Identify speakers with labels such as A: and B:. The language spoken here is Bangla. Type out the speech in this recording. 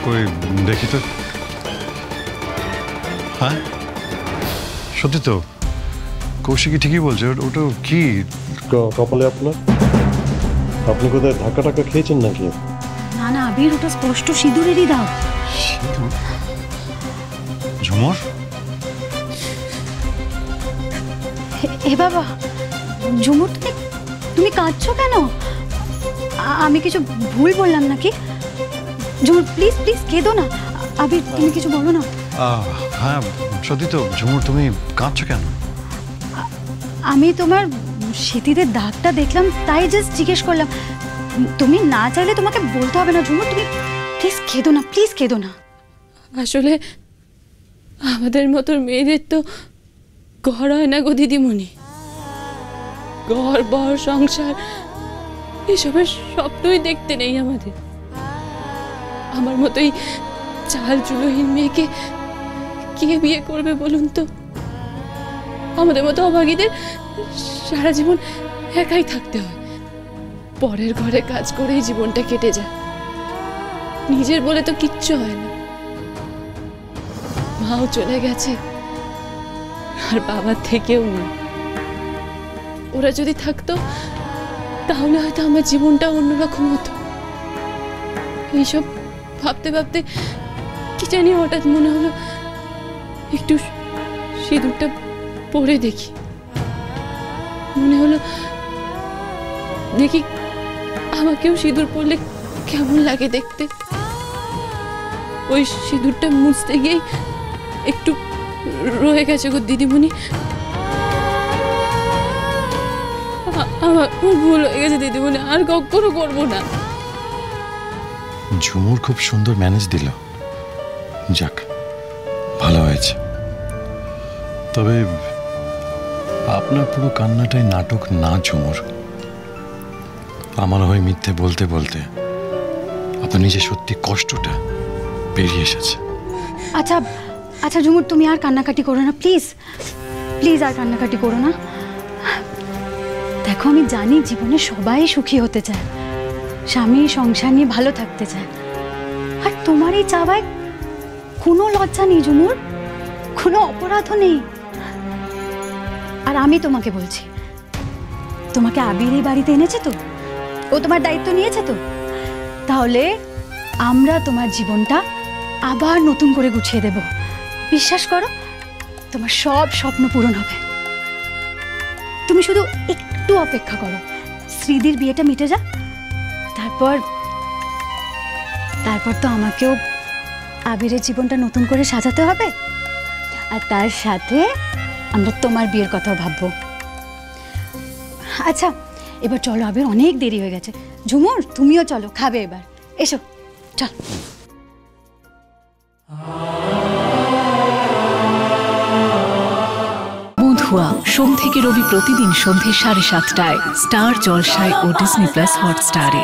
A: কই দেখি তো। হ্যাঁ সত্যি তো, কৌশিকী ঠিকই বলছে। ওটা কি
B: কপালে আপনার? আপনি কোথায় ধাক্কা টাক্কা খেয়েছেন নাকি?
C: না না আবির, ওটা স্পষ্ট সিঁদুরেরই দাগ।
A: সিঁদুর? ঝুমুর?
C: হে বাবা, ঝুমুর তুমি কাঁদছো কেন? আমি কিছু ভুল বললাম নাকি? ঝুমুর প্লিজ প্লিজ কেঁদো না। আবির তুমি কিছু বলো না।
A: হ্যাঁ সত্যি তো, ঝুমুর তুমি কাঁদছো কেন?
C: আমি তোমার স্মৃতিদের দাগটা দেখলাম, তাই জাস্ট জিজ্ঞেস করলাম। তুমি না চাইলে তোমাকে বলতে হবে না ঝুমুর, তুমি প্লিজ কেঁদো না, প্লিজ কেঁদো না।
D: আসলে আমাদের মতো মেয়েদের তো ঘর হয় না গো দিদিমণি। ঘর বর সংসার এসবের স্বপ্নই দেখতে নেই আমাদের। আমার মতোই চাল চুলোহীন মেয়েকে কে বিয়ে করবে বলুন তো? আমাদের মতো অভাগীদের সারা জীবন একাই থাকতে হয়। পরের ঘরে কাজ করেই জীবনটা কেটে যায়। নিজের বলে তো কিচ্ছু হয় না। মাও চলে গেছে, আর বাবার থেকেও নেই। ওরা যদি থাকতো তাহলে হয়তো আমার জীবনটা অন্যরকম হতো। এইসব ভাবতে ভাবতে কি জানি হঠাৎ মনে হলো একটু সিঁদুরটা পরে দেখি। মনে হলো দেখি আমাকেও সিঁদুর পরলে কেমন লাগে দেখতে। ওই সিঁদুরটা মুছতে গিয়েই একটু রয়ে গেছে গো দিদিমণি। আমার ভুল হয়ে গেছে দিদিমণি, আর কখনো করবো না।
E: ঝুমুর খুব সুন্দর ম্যানেজ দিল, যাক ভালো হয়েছে। তবে আপনার পুরো কান্নাটাই নাটক না ঝুমুর। আমার হয়ে মিথ্যে বলতে বলতে আপনার নিজের সত্যি কষ্টটা বেরিয়ে এসেছে।
C: আচ্ছা আচ্ছা ঝুমুর, তুমি আর কান্নাকাটি করো না প্লিজ, প্লিজ আর কান্নাকাটি করো না। দেখো আমি জানি জীবনে সবাই সুখী হতে চায়, স্বামী সংসার নিয়ে ভালো থাকতে চায়। আর তোমার এই চাওয়ায় কোনো লজ্জা নেই ঝুমুর, কোনো অপরাধও নেই। আর আমি তোমাকে বলছি, তোমাকে আবির এই বাড়িতে এনেছে তো, ও তোমার দায়িত্ব নিয়েছে তো, তাহলে আমরা তোমার জীবনটা আবার নতুন করে গুছিয়ে দেব। বিশ্বাস করো, তোমার সব স্বপ্ন পূরণ হবে। তুমি শুধু একটু অপেক্ষা করো, শ্রীদির বিয়েটা মিটে যাক, তারপর তো আমাকেও আবিরের জীবনটা নতুন করে সাজাতে হবে। আর তার সাথে আমরা তোমার বিয়ের কথাও ভাববো। আচ্ছা এবার চলো আবির, অনেক দেরি হয়ে গেছে। ঝুমুর তুমিও চলো, খাবে এবার, এসো চল।
F: বন্ধুয়া সোম থেকে রবি প্রতিদিন সন্ধ্যে 7:30টায় স্টার জলসায় ও ডিজনি প্লাস হটস্টারে।